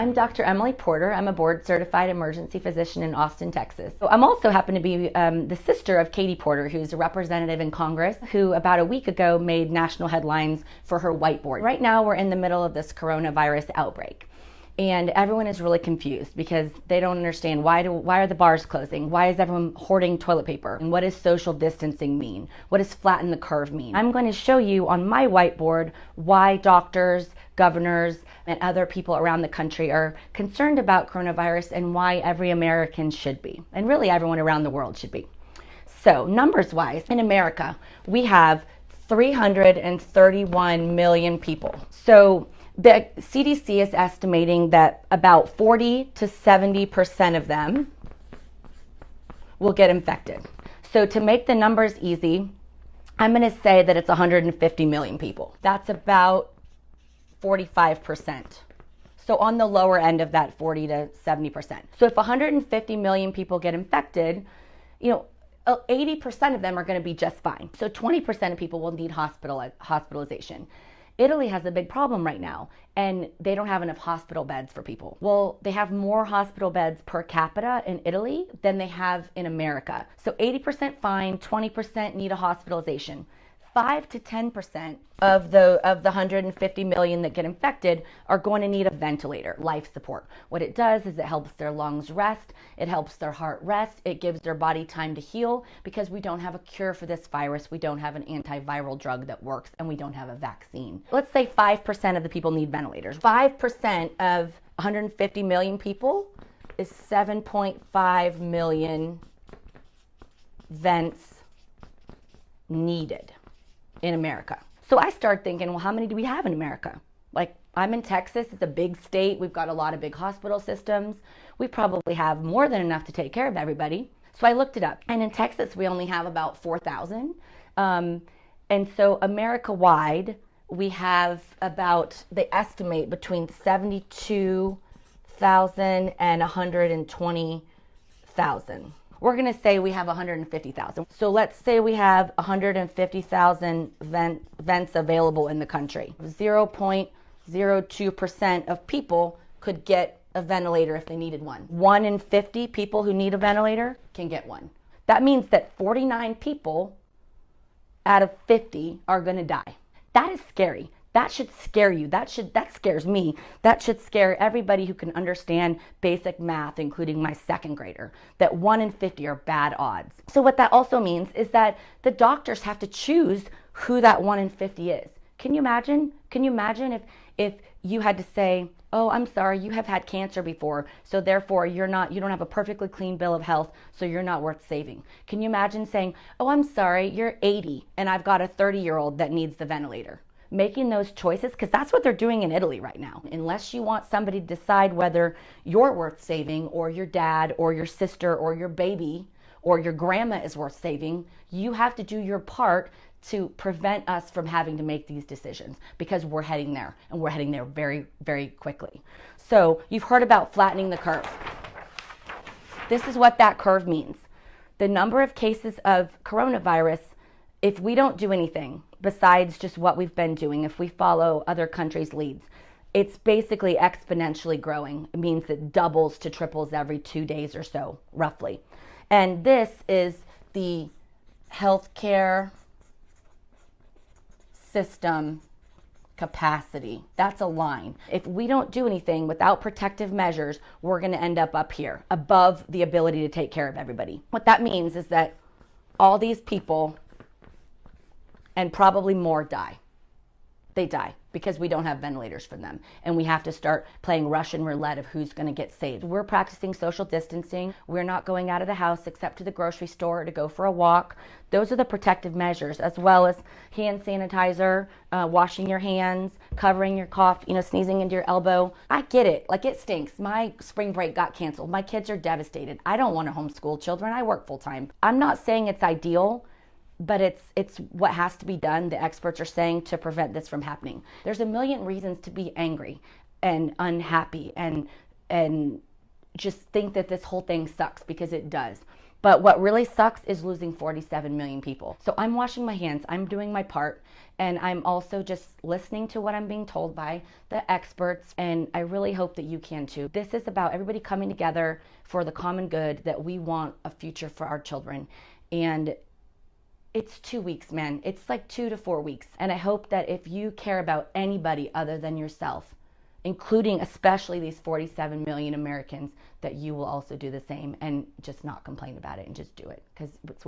I'm Dr. Emily Porter. I'm a board-certified emergency physician in Austin, Texas. So I'm also happen to be the sister of Katie Porter, who's a representative in Congress, who about a week ago made national headlines for her whiteboard. Right now, we're in the middle of this coronavirus outbreak. And everyone is really confused because they don't understand why are the bars closing? Why is everyone hoarding toilet paper? And what does social distancing mean? What does flatten the curve mean? I'm going to show you on my whiteboard why doctors, governors, and other people around the country are concerned about coronavirus and why every American should be, and really everyone around the world should be. So numbers-wise, in America, we have 331 million people. So the CDC is estimating that about 40 to 70% of them will get infected. So to make the numbers easy, I'm going to say that it's 150 million people. That's about 45%. So on the lower end of that 40 to 70%. So if 150 million people get infected, 80% of them are going to be just fine. So 20% of people will need hospitalization. Italy has a big problem right now, and they don't have enough hospital beds for people. Well, they have more hospital beds per capita in Italy than they have in America. So 80% fine, 20% need a hospitalization. 5 to 10% of the 150 million that get infected are going to need a ventilator, life support. What it does is it helps their lungs rest, it helps their heart rest, it gives their body time to heal because we don't have a cure for this virus, we don't have an antiviral drug that works, and we don't have a vaccine. Let's say 5% of the people need ventilators. 5% of 150 million people is 7.5 million vents needed in America. So I started thinking, well, how many do we have in America? Like, I'm in Texas, it's a big state, we've got a lot of big hospital systems. We probably have more than enough to take care of everybody. So I looked it up, and in Texas, we only have about 4,000. And so America-wide, we have about, they estimate between 72,000 and 120,000. We're going to say we have 150,000. So let's say we have 150,000 vents available in the country. 0.02% of people could get a ventilator if they needed one. 1 in 50 people who need a ventilator can get one. That means that 49 people out of 50 are going to die. That is scary. That should scare you. That scares me. That should scare everybody who can understand basic math, including my second grader, that 1 in 50 are bad odds. So what that also means is that the doctors have to choose who that 1 in 50 is. Can you imagine? Can you imagine if you had to say, oh, I'm sorry, you have had cancer before, so therefore you don't have a perfectly clean bill of health, so you're not worth saving. Can you imagine saying, oh, I'm sorry, you're 80 and I've got a 30-year-old that needs the ventilator? Making those choices, because that's what they're doing in Italy right now. Unless you want somebody to decide whether you're worth saving, or your dad, or your sister, or your baby, or your grandma is worth saving, you have to do your part to prevent us from having to make these decisions, because we're heading there, and we're heading there very, very quickly. So you've heard about flattening the curve. This is what that curve means. The number of cases of coronavirus, if we don't do anything besides just what we've been doing, if we follow other countries' leads, it's basically exponentially growing. It means it doubles to triples every 2 days or so, roughly. And this is the healthcare system capacity. That's a line. If we don't do anything without protective measures, we're going to end up here, above the ability to take care of everybody. What that means is that all these people, and probably more, die. They die because we don't have ventilators for them, and we have to start playing Russian roulette of who's going to get saved. We're practicing social distancing. We're not going out of the house except to the grocery store to go for a walk. Those are the protective measures, as well as hand sanitizer, washing your hands, covering your cough, sneezing into your elbow. I get it. Like, it stinks. My spring break got canceled. My kids are devastated. I don't want to homeschool children. I work full time. I'm not saying it's ideal, but it's what has to be done, the experts are saying, to prevent this from happening. There's a million reasons to be angry and unhappy and just think that this whole thing sucks, because it does. But what really sucks is losing 47 million people. So I'm washing my hands, I'm doing my part, and I'm also just listening to what I'm being told by the experts, and I really hope that you can too. This is about everybody coming together for the common good, that we want a future for our children. And it's 2 weeks, man. It's like 2 to 4 weeks. And I hope that if you care about anybody other than yourself, including especially these 47 million Americans, that you will also do the same and just not complain about it and just do it, because it's